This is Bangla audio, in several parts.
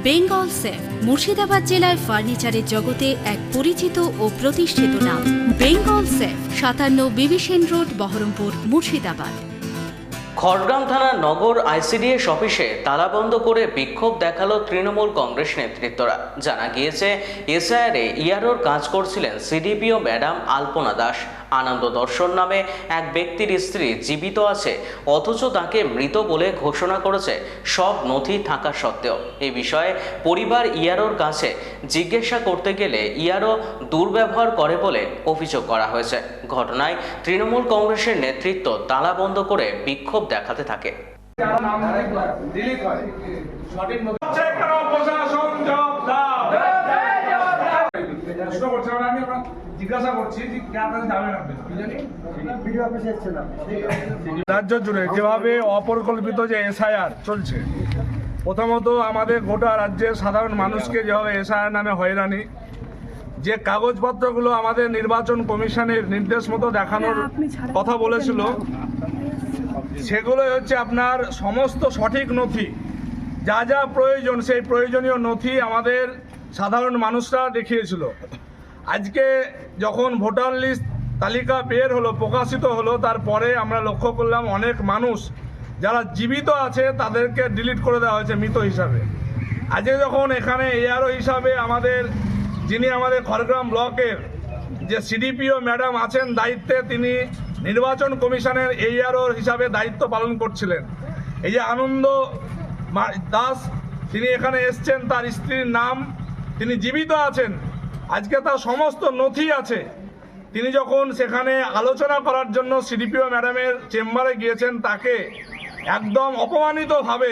বেঙ্গল সেফ মুর্শিদাবাদ জেলায় ফার্নিচারের জগতে এক পরিচিত ও প্রতিষ্ঠিত নাম। বেঙ্গল সেফ 57 বিবি সেন রোড, বহরমপুর, মুর্শিদাবাদ। খড়গ্রাম থানার নগর আইসিডিএস অফিসে তালাবন্ধ করে বিক্ষোভ দেখালো তৃণমূল কংগ্রেস নেতৃত্বরা। জানা গিয়েছে, এসআইআরে ইআরওর কাজ করছিলেন সিডিপিও ম্যাডাম আলপনা দাস। আনন্দ দর্শন নামে এক ব্যক্তির স্ত্রী জীবিত আছে, অথচ তাকে মৃত বলে ঘোষণা করেছে সব নথি থাকা সত্ত্বেও। এই বিষয়ে পরিবার ইআরওর কাছে জিজ্ঞাসা করতে গেলে ইআরও দুর্ব্যবহার করে বলে অভিযোগ করা হয়েছে। ঘটনায় তৃণমূল কংগ্রেসের নেতৃত্ব তালাবন্ধ করে বিক্ষোভ দেখাতে থাকে। রাজ্য জুড়ে যেভাবে অপরিকল্পিত যে এসআইআর চলছে, প্রথমত আমাদের গোটা রাজ্যের সাধারণ মানুষকে যেভাবে এসআইআর নামে হয়রানি, যে কাগজপত্রগুলো আমাদের নির্বাচন কমিশনের নির্দেশ মতো দেখানোর কথা বলেছিল, সেগুলো হচ্ছে আপনার সমস্ত সঠিক নথি, যা যা প্রয়োজন সেই প্রয়োজনীয় নথি আমাদের সাধারণ মানুষরা দেখিয়েছিল। আজকে যখন ভোটার লিস্ট তালিকা বের হলো, প্রকাশিত হলো, তারপরে আমরা লক্ষ্য করলাম অনেক মানুষ যারা জীবিত আছে তাদেরকে ডিলিট করে দেওয়া হয়েছে মৃত হিসাবে। আজকে যখন এখানে এআরও হিসাবে যিনি আমাদের খড়গ্রাম ব্লকের যে সিডিপিও ম্যাডাম আছেন দায়িত্বে, তিনি নির্বাচন কমিশনের এআরও হিসাবে দায়িত্ব পালন করছিলেন। এই যে আনন্দ দাস, তিনি এখানে এসছেন, তার স্ত্রীর নাম, তিনি জীবিত আছেন, আজকে তার সমস্ত নথি আছে। তিনি যখন সেখানে আলোচনা করার জন্য সিডিপিও ম্যাডামের চেম্বারে গিয়েছেন, তাকে একদম অপমানিতভাবে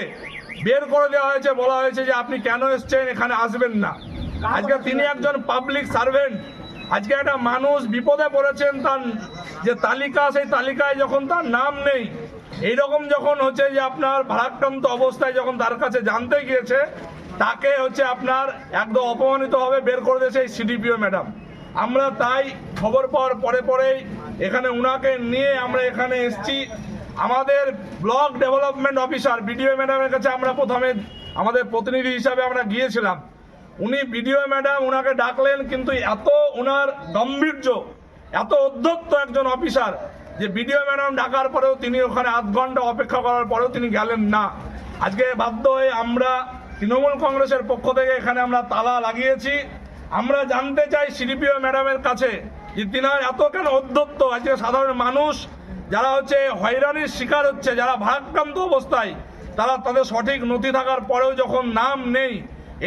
বের করে দেওয়া হয়েছে, বলা হয়েছে যে আপনি কেন এসছেন, এখানে আসবেন না। আজকে তিনি একজন পাবলিক সার্ভেন্ট, আজকে একটা মানুষ বিপদে পড়েছেন, তার যে তালিকা, সেই তালিকায় যখন তার নাম নেই, এইরকম যখন হচ্ছে যে আপনার ভারাক্রান্ত অবস্থায় যখন তার কাছে জানতে গিয়েছে, তাকে হচ্ছে আপনার একদম অপমানিতভাবে বের করে দিয়েছে এই সিডিপিও ম্যাডাম। আমরা তাই খবর পাওয়ার পরেই এখানে উনাকে নিয়ে আমরা এখানে এসছি। আমাদের ব্লক ডেভেলপমেন্ট অফিসার বিডিও ম্যাডামের কাছে আমরা প্রথমে আমাদের প্রতিনিধি হিসাবে আমরা গিয়েছিলাম। উনি বিডিও ম্যাডাম উনাকে ডাকলেন, কিন্তু এত উনার গাম্ভীর্য, এত অধ্যত্ত একজন অফিসার যে বিডিও ম্যাডাম ডাকার পরেও তিনি ওখানে আধ ঘন্টা অপেক্ষা করার পরেও তিনি গেলেন না। আজকে বাধ্য হয়ে আমরা তৃণমূল কংগ্রেসের পক্ষ থেকে এখানে আমরা তালা লাগিয়েছি। আমরা জানতে চাই সিডিপিও ম্যাডামের কাছে যে তিনার এত কেন অধ্যত্ত। আজকে সাধারণ মানুষ যারা হচ্ছে হয়রানির শিকার হচ্ছে, যারা ভারাক্রান্ত অবস্থায়, তারা তাদের সঠিক নথি থাকার পরেও যখন নাম নেই,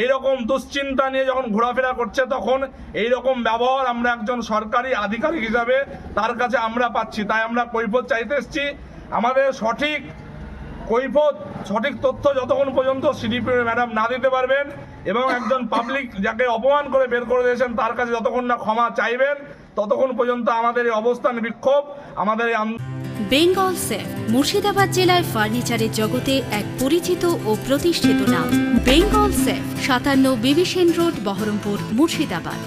এইরকম দুশ্চিন্তা নিয়ে যখন ঘোরাফেরা করছে, তখন এইরকম ব্যবহার আমরা একজন সরকারি আধিকারিক হিসাবে তার কাছে আমরা পাচ্ছি। তাই আমরা কৈফিয়ত চাইতে এসেছি। আমাদের সঠিক কৈফিয়ত, সঠিক তথ্য যতক্ষণ পর্যন্ত সিডিপিও ম্যাডাম না দিতে পারবেন এবং একজন পাবলিক যাকে অপমান করে বের করে দিয়েছেন তার কাছে যতক্ষণ না ক্ষমা চাইবেন, ততক্ষণ পর্যন্ত আমাদের এই অবস্থান বিক্ষোভ, আমাদের এই বেঙ্গল সেফ মুর্শিদাবাদ জেলায় ফার্নিচারের জগতে এক পরিচিত ও প্রতিষ্ঠিত নাম। বেঙ্গল সেফ 57 বিবি সেন রোড, বহরমপুর, মুর্শিদাবাদ।